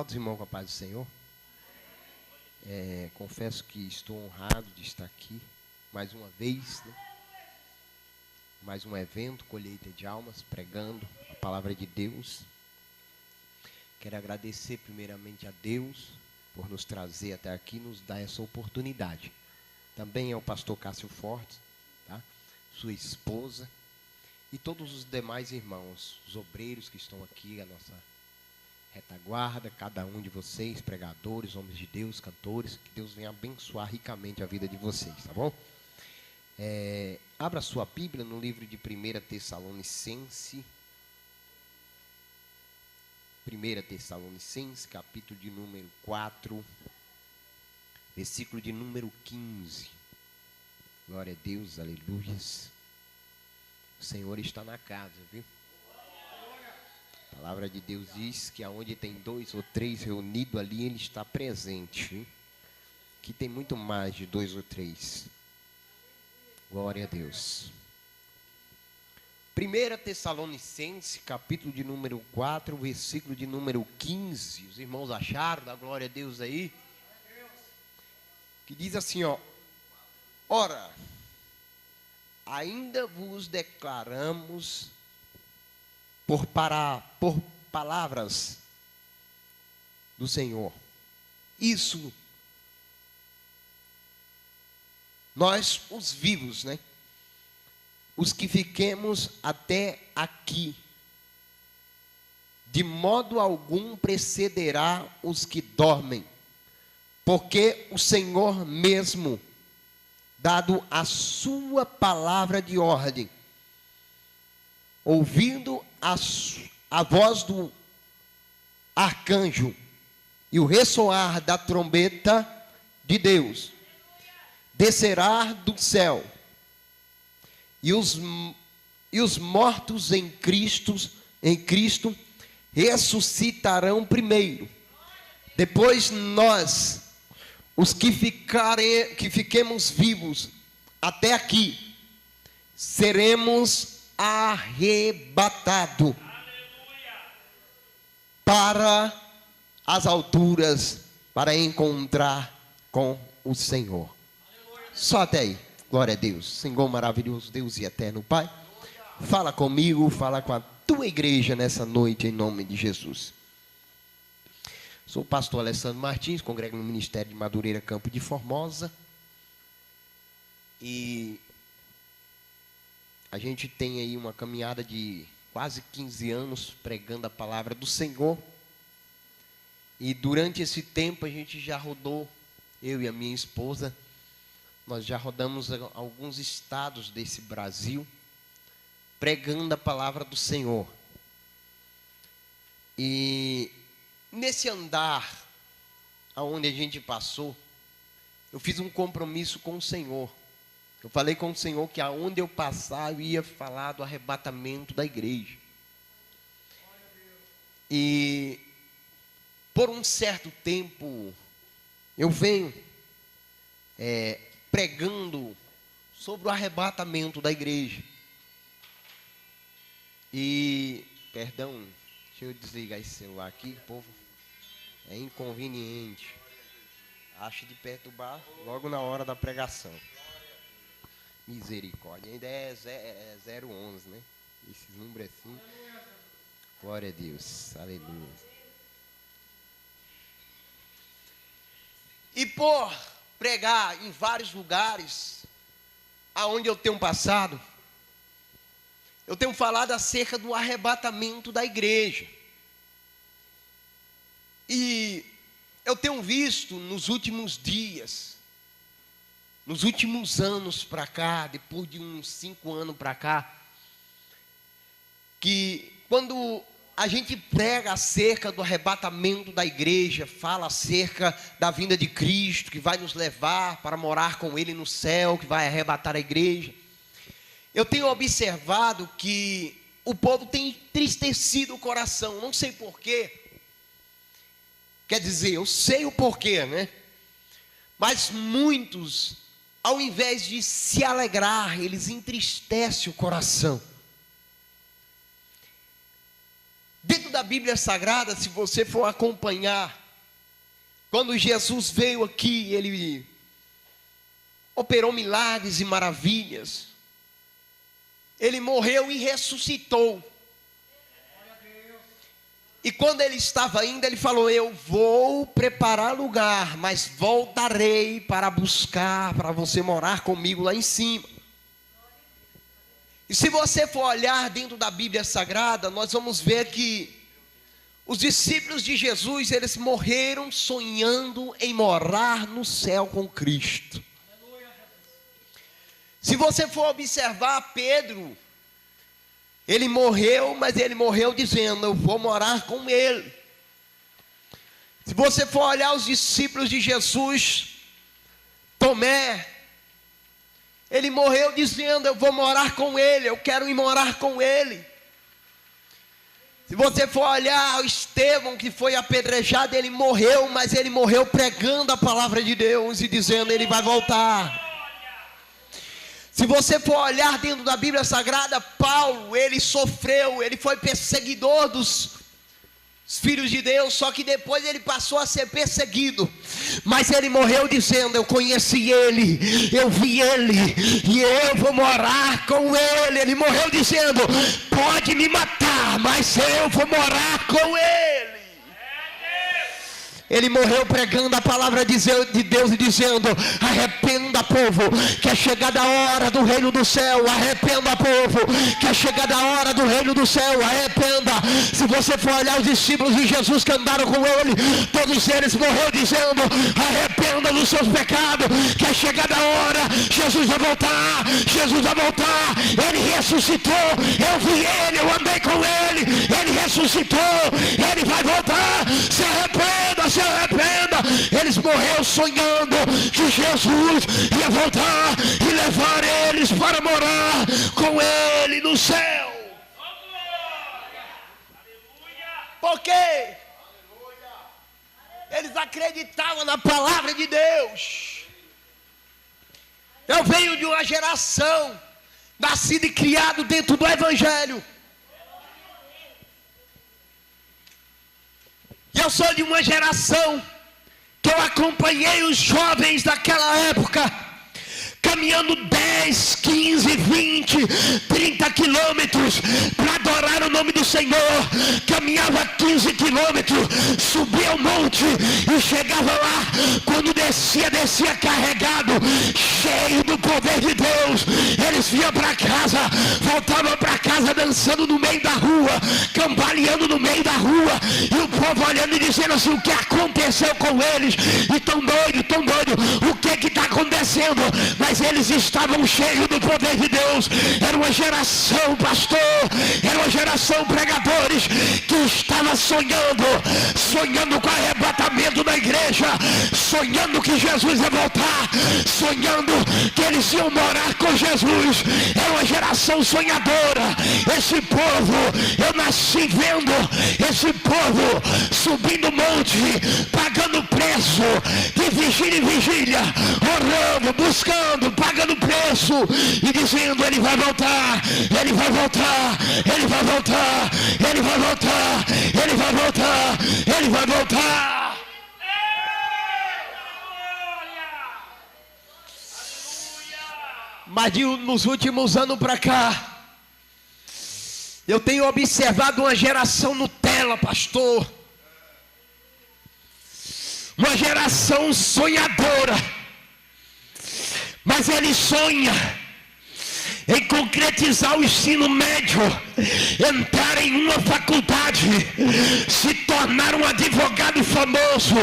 Saúde os irmãos com a paz do Senhor. Confesso que estou honrado de estar aqui mais uma vez, né? Mais um evento, colheita de almas, pregando a palavra de Deus. Quero agradecer primeiramente a Deus por nos trazer até aqui, nos dar essa oportunidade. Também ao pastor Cássio Fortes, tá? Sua esposa e todos os demais irmãos, os obreiros que estão aqui, a nossa retaguarda, cada um de vocês, pregadores, homens de Deus, cantores, que Deus venha abençoar ricamente a vida de vocês, tá bom? Abra sua Bíblia no livro de 1 Tessalonicenses, capítulo de número 4, versículo de número 15. Glória a Deus, aleluias. O Senhor está na casa, viu? A palavra de Deus diz que aonde tem 2 ou 3 reunidos ali, Ele está presente, viu? Que tem muito mais de 2 ou 3. Glória a Deus. 1 Tessalonicenses, capítulo de número 4, versículo de número 15. Os irmãos acharam? Dá glória a Deus aí. Que diz assim, ó. Ora, ainda vos declaramos por palavras do Senhor. Isso, nós os vivos, né? Os que fiquemos até aqui, de modo algum precederá os que dormem, porque o Senhor mesmo, dado a sua palavra de ordem, ouvindo a voz do arcanjo e o ressoar da trombeta de Deus, descerá do céu, e os mortos em Cristo ressuscitarão primeiro. Depois nós, os que fiquemos vivos até aqui, seremos arrebatados para as alturas, para encontrar com o Senhor. Só até aí. Glória a Deus. Senhor maravilhoso, Deus e eterno Pai, fala comigo, fala com a tua igreja nessa noite, em nome de Jesus. Sou o pastor Alessandro Martins, congrego no Ministério de Madureira, Campo de Formosa. E a gente tem aí uma caminhada de quase 15 anos pregando a palavra do Senhor. E durante esse tempo a gente já rodou, eu e a minha esposa, nós já rodamos alguns estados desse Brasil, pregando a palavra do Senhor. E nesse andar, aonde a gente passou, eu fiz um compromisso com o Senhor. Eu falei com o Senhor que aonde eu passar, eu ia falar do arrebatamento da igreja. E por um certo tempo, eu venho pregando sobre o arrebatamento da igreja. E, perdão, deixa eu desligar esse celular aqui, povo. É inconveniente. Acho de perturbar logo na hora da pregação. Misericórdia. Ainda é 011, né? Esses números assim. Glória a Deus. Aleluia. E por pregar em vários lugares aonde eu tenho passado, eu tenho falado acerca do arrebatamento da igreja. E eu tenho visto nos últimos dias, nos últimos anos para cá, depois de uns 5 anos para cá, que quando a gente prega acerca do arrebatamento da igreja, fala acerca da vinda de Cristo, que vai nos levar para morar com Ele no céu, que vai arrebatar a igreja. Eu tenho observado que o povo tem entristecido o coração, não sei porquê. Quer dizer, eu sei o porquê, né? Mas muitos, ao invés de se alegrar, eles entristecem o coração. Dentro da Bíblia Sagrada, se você for acompanhar, quando Jesus veio aqui, ele operou milagres e maravilhas. Ele morreu e ressuscitou. E quando ele estava indo, ele falou: eu vou preparar lugar, mas voltarei para buscar, para você morar comigo lá em cima. E se você for olhar dentro da Bíblia Sagrada, nós vamos ver que os discípulos de Jesus, eles morreram sonhando em morar no céu com Cristo. Se você for observar Pedro, ele morreu, mas ele morreu dizendo: eu vou morar com ele. Se você for olhar os discípulos de Jesus, Tomé, ele morreu dizendo: eu vou morar com ele, eu quero ir morar com ele. Se você for olhar o Estevão, que foi apedrejado, ele morreu, mas ele morreu pregando a palavra de Deus e dizendo: ele vai voltar. Se você for olhar dentro da Bíblia Sagrada, Paulo, ele sofreu, ele foi perseguidor dos filhos de Deus, só que depois ele passou a ser perseguido, mas ele morreu dizendo: eu conheci ele, eu vi ele, e eu vou morar com ele. Ele morreu dizendo: pode me matar, mas eu vou morar com ele. Ele morreu pregando a palavra de Deus e dizendo: arrependa, povo, que é chegada a hora do reino do céu. Arrependa, povo, que é chegada a hora do reino do céu. Arrependa. Se você for olhar os discípulos de Jesus que andaram com ele, todos eles morreram dizendo: arrependa dos seus pecados, que é chegada a hora. Jesus vai voltar, Jesus vai voltar. Ele ressuscitou, eu vi ele, eu andei com ele. Ele ressuscitou, ele vai voltar. Se arrependa, se arrependa. Eles morreram sonhando que Jesus ia voltar e levar eles para morar com ele no céu. Por quê? Eles acreditavam na palavra de Deus. Eu venho de uma geração nascido e criado dentro do Evangelho. E eu sou de uma geração que eu acompanhei os jovens daquela época, caminhando 10, 15, 20, 30 quilômetros para adorar o nome do Senhor. Caminhava 15 quilômetros, subia o monte e chegava lá. Quando descia carregado, cheio do poder de Deus. Eles vinham para casa, voltavam para casa dançando no meio da rua, cambaleando no meio da rua, e o povo olhando e dizendo assim: o que aconteceu com eles? E tão doido, o que está acontecendo? Mas eles estavam cheios do poder de Deus. Era uma geração, pastor, era uma geração pregadores que estava sonhando com arrebatamento da igreja, sonhando que Jesus ia voltar, sonhando que eles iam morar com Jesus. Era uma geração sonhadora. Esse povo, eu nasci vendo esse povo subindo monte, pagando preço de vigília em vigília, orando, buscando, pagando preço e dizendo: ele vai voltar, ele vai voltar, ele vai voltar, ele vai voltar, ele vai voltar, ele vai voltar. Mas nos últimos anos para cá, eu tenho observado uma geração Nutella, pastor, uma geração sonhadora. Mas ele sonha em concretizar o ensino médio, entrar em uma faculdade, se tornar um advogado famoso,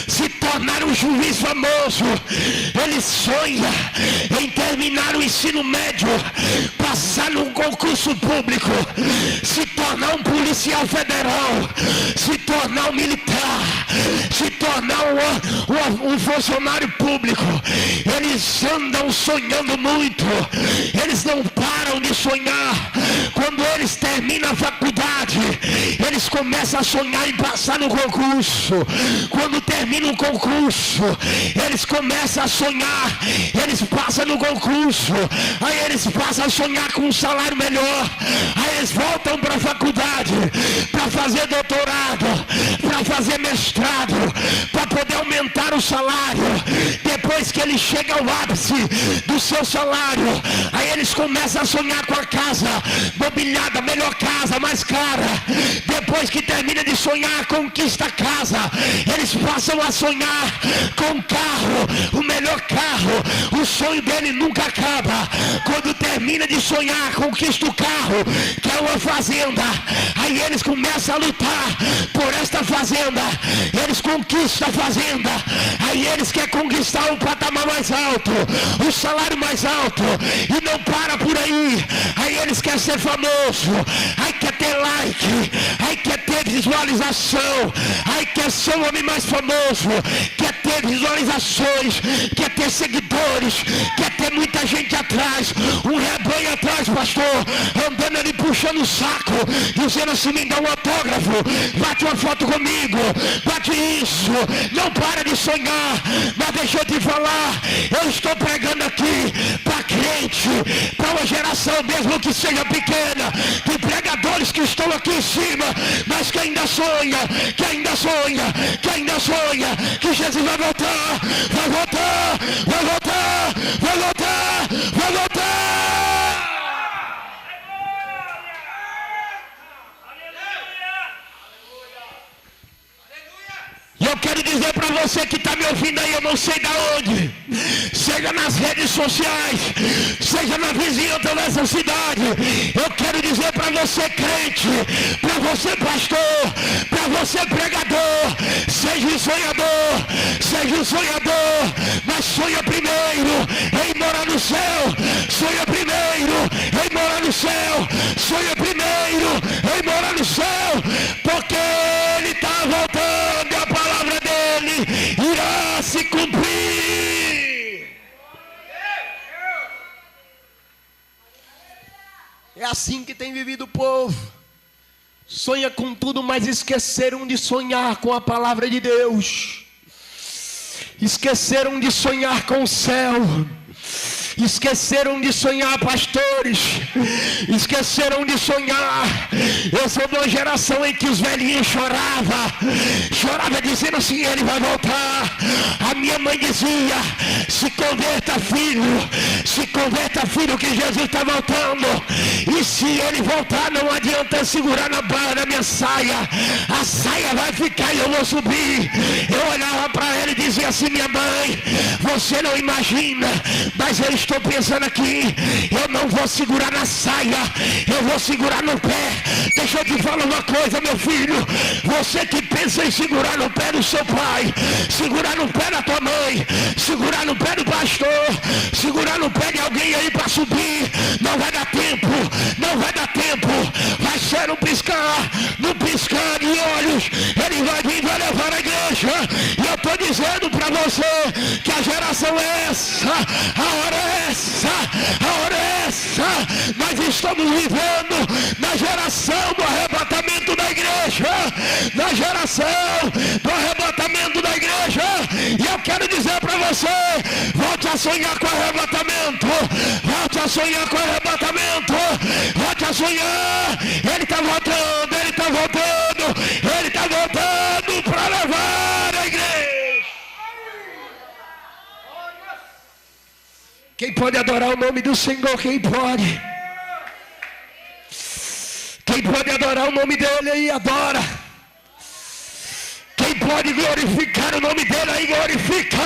se tornar um juiz famoso. Ele sonha em terminar o ensino médio, passar num concurso público, se tornar um policial federal, se tornar um militar, se tornar um funcionário público. Eles andam sonhando muito. Eles não param de sonhar. Quando Quando eles terminam a faculdade, eles começam a sonhar em passar no concurso. Quando terminam o concurso, eles começam a sonhar, eles passam no concurso, aí eles passam a sonhar com um salário melhor, aí eles voltam para a faculdade, para fazer doutorado, para fazer mestrado, para poder aumentar o salário. Depois que ele chega ao ápice do seu salário, aí eles começam a sonhar com a casa mobiliada, melhor casa, mais cara. Depois que termina de sonhar, conquista a casa, eles passam a sonhar com o carro, o melhor carro. O sonho dele nunca acaba. Quando termina de sonhar, conquista o carro, que é uma fazenda. Aí eles começam a lutar por esta fazenda, eles conquistam a fazenda, aí eles querem conquistar o patamar mais alto, o salário mais alto, e não para por aí. Aí eles querem ser famoso, aí quer ter like, aí quer ter visualização, aí quer ser o homem mais famoso, quer ter visualizações, quer ter seguidores, quer ter muita gente atrás, um rebanho atrás, pastor, andando ali puxando o saco, dizendo assim: me dá um autógrafo, bate uma foto comigo, bate isso. Não para de sonhar. Mas deixa eu te falar, eu estou pregando aqui para crente, para uma geração mesmo que seja pequena, de pregadores que estão aqui em cima, mas que ainda sonha, que ainda sonha, que ainda sonha, que Jesus vai voltar, vai voltar, vai voltar, vai voltar, vai voltar. E eu quero dizer para você que está me ouvindo aí, eu não sei de onde, seja nas redes sociais, seja na vizinhança dessa cidade, eu quero dizer para você crente, para você pastor, para você pregador, seja um sonhador, mas sonha primeiro em morar no céu, sonha primeiro em morar no céu, sonha primeiro em morar no céu, porque ele está voltando e a palavra dele irá se cumprir. É assim que tem vivido o povo. Sonha com tudo, mas esqueceram de sonhar com a palavra de Deus. Esqueceram de sonhar com o céu. Esqueceram de sonhar, pastores. Esqueceram de sonhar. Eu sou de uma geração em que os velhinhos choravam dizendo assim: ele vai voltar. A minha mãe dizia: se converta filho, que Jesus está voltando. E se ele voltar, não adianta segurar na barra da minha saia, a saia vai ficar e eu vou subir. Eu olhava para ele e dizia assim: minha mãe, você não imagina, mas eu estou pensando aqui, eu não vou segurar na saia, eu vou segurar no pé. Deixa eu te falar uma coisa, meu filho, você que pensa em segurar no pé do seu pai, segurar no pé da tua mãe, segurar no pé do pastor, segurar no pé de alguém aí para subir, não vai dar tempo, vai ser no piscar de olhos, ele vai vir, vai levar a igreja. E eu estou dizendo para você que a geração é essa, a hora é essa, nós estamos vivendo na geração do arrebatamento da igreja, na geração do arrebatamento da igreja. E eu quero dizer para você: volte a sonhar com o arrebatamento, volte a sonhar com o arrebatamento, volte a sonhar. Ele está voltando, ele está voltando, ele está voltando para levar a igreja. Quem pode adorar o nome do Senhor? Quem pode? Quem pode adorar o nome dele aí, adora. Quem pode glorificar o nome dele aí, glorifica.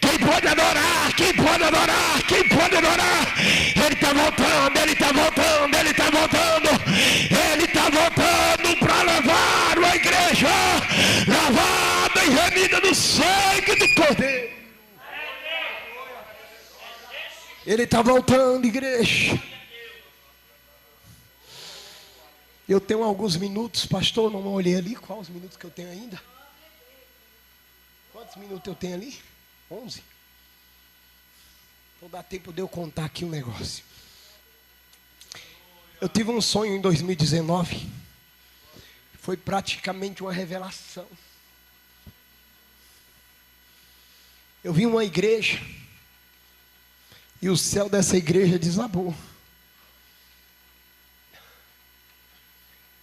Quem pode adorar, quem pode adorar, quem pode adorar. Ele está voltando, ele está voltando, ele está voltando. Ele está voltando para levar a igreja, lavada e remida no sangue do Cordeiro. Ele está voltando, igreja. Eu tenho alguns minutos, pastor, não olhei ali. Quais os minutos que eu tenho ainda? Quantos minutos eu tenho ali? 11? Então dá tempo de eu contar aqui um negócio. Eu tive um sonho em 2019. Foi praticamente uma revelação. Eu vi uma igreja. E o céu dessa igreja desabou.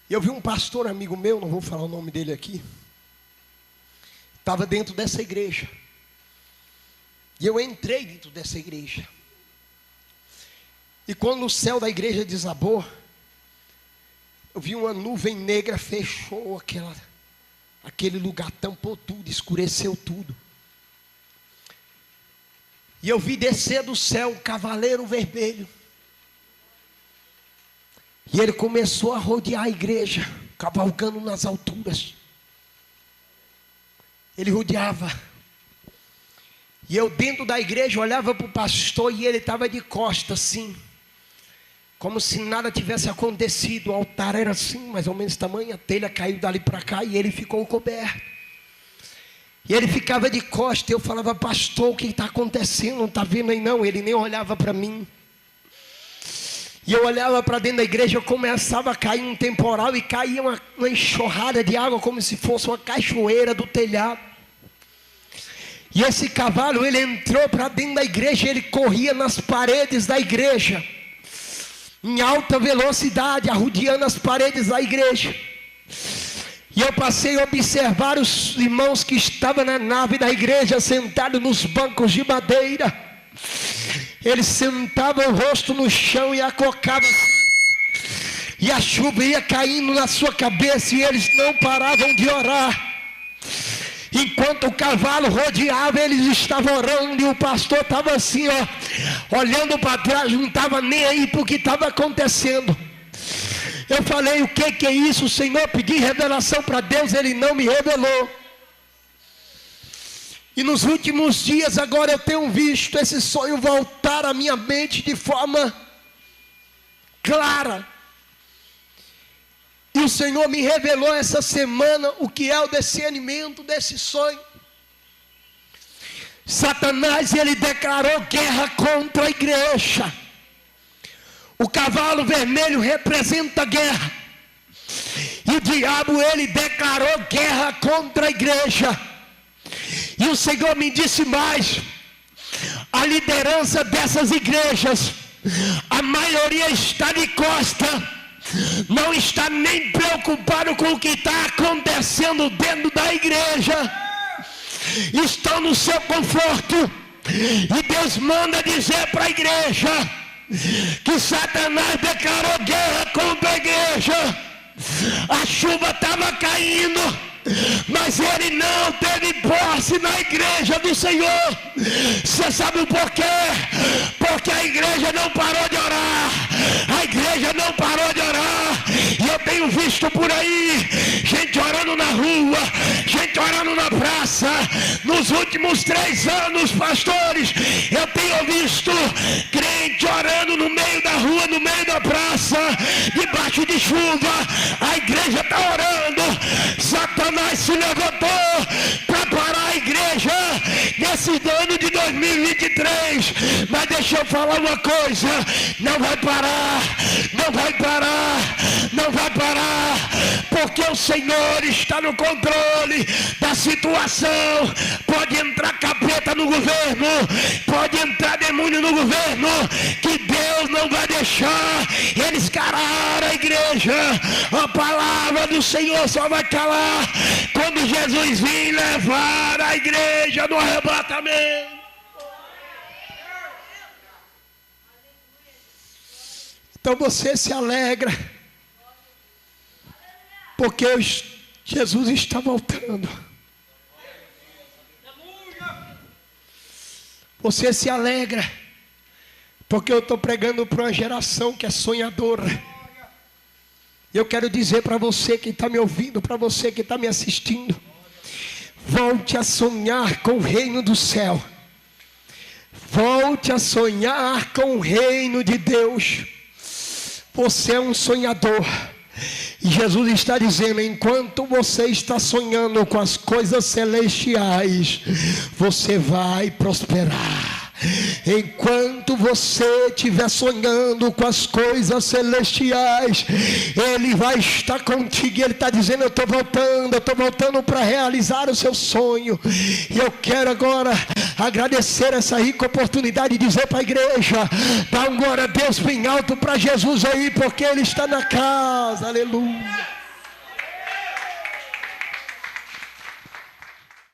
E eu vi um pastor amigo meu, não vou falar o nome dele aqui. Estava dentro dessa igreja. E eu entrei dentro dessa igreja. E quando o céu da igreja desabou, eu vi uma nuvem negra, fechou aquele lugar, tampou tudo, escureceu tudo. E eu vi descer do céu um cavaleiro vermelho. E ele começou a rodear a igreja, cavalgando nas alturas. Ele rodeava. E eu dentro da igreja olhava para o pastor e ele estava de costas assim. Como se nada tivesse acontecido. O altar era assim, mais ou menos tamanho. A telha caiu dali para cá e ele ficou coberto. E ele ficava de costas. Eu falava, pastor, o que está acontecendo? Não está vendo aí não? Ele nem olhava para mim. E eu olhava para dentro da igreja. Começava a cair um temporal. E caía uma enxurrada de água. Como se fosse uma cachoeira do telhado. E esse cavalo, ele entrou para dentro da igreja. Ele corria nas paredes da igreja. Em alta velocidade, arrodeando as paredes da igreja. E eu passei a observar os irmãos que estavam na nave da igreja, sentados nos bancos de madeira. Eles sentavam o rosto no chão e acocavam. E a chuva ia caindo na sua cabeça e eles não paravam de orar. Enquanto o cavalo rodeava, eles estavam orando. E o pastor estava assim, olhando para trás, não estava nem aí para o que estava acontecendo. Eu falei, o que é isso, Senhor? Pedi revelação para Deus, Ele não me revelou. E nos últimos dias agora eu tenho visto esse sonho voltar à minha mente de forma clara. E o Senhor me revelou essa semana o que é o discernimento desse sonho. Satanás, ele declarou guerra contra a igreja. O cavalo vermelho representa a guerra. E o diabo, ele declarou guerra contra a igreja. E o Senhor me disse mais: a liderança dessas igrejas, a maioria está de costa. Não está nem preocupado com o que está acontecendo dentro da igreja. Estão no seu conforto. E Deus manda dizer para a igreja que Satanás declarou guerra contra a igreja. A chuva estava caindo, mas ele não teve posse na igreja do Senhor. Você sabe o porquê? Porque a igreja não parou de orar. A igreja não parou de orar. E eu tenho visto por aí gente orando na rua, gente orando na praça. Nos últimos 3 anos, pastores, eu tenho visto crente orando no meio da rua, no meio da praça, debaixo de chuva. A igreja está orando. Satanás se levantou para parar a igreja nesse ano de 2023. Mas deixa eu falar uma coisa: não vai parar, não vai parar, não vai parar, porque o Senhor está no controle da situação. Pode entrar capeta no governo, pode entrar demônio no governo, que Deus não vai deixar eles calar a igreja. A palavra do Senhor só vai calar quando Jesus vir levar a igreja no arrebatamento. Então você se alegra, porque Jesus está voltando. Você se alegra, porque eu estou pregando para uma geração que é sonhadora. E eu quero dizer para você que está me ouvindo, para você que está me assistindo: volte a sonhar com o reino do céu. Volte a sonhar com o reino de Deus. Você é um sonhador. E Jesus está dizendo: enquanto você está sonhando com as coisas celestiais, você vai prosperar. Enquanto você estiver sonhando com as coisas celestiais, Ele vai estar contigo. E Ele está dizendo: eu estou voltando para realizar o seu sonho. E eu quero agora agradecer essa rica oportunidade de dizer para a igreja: dá um glória a Deus bem alto para Jesus aí, porque Ele está na casa. Aleluia.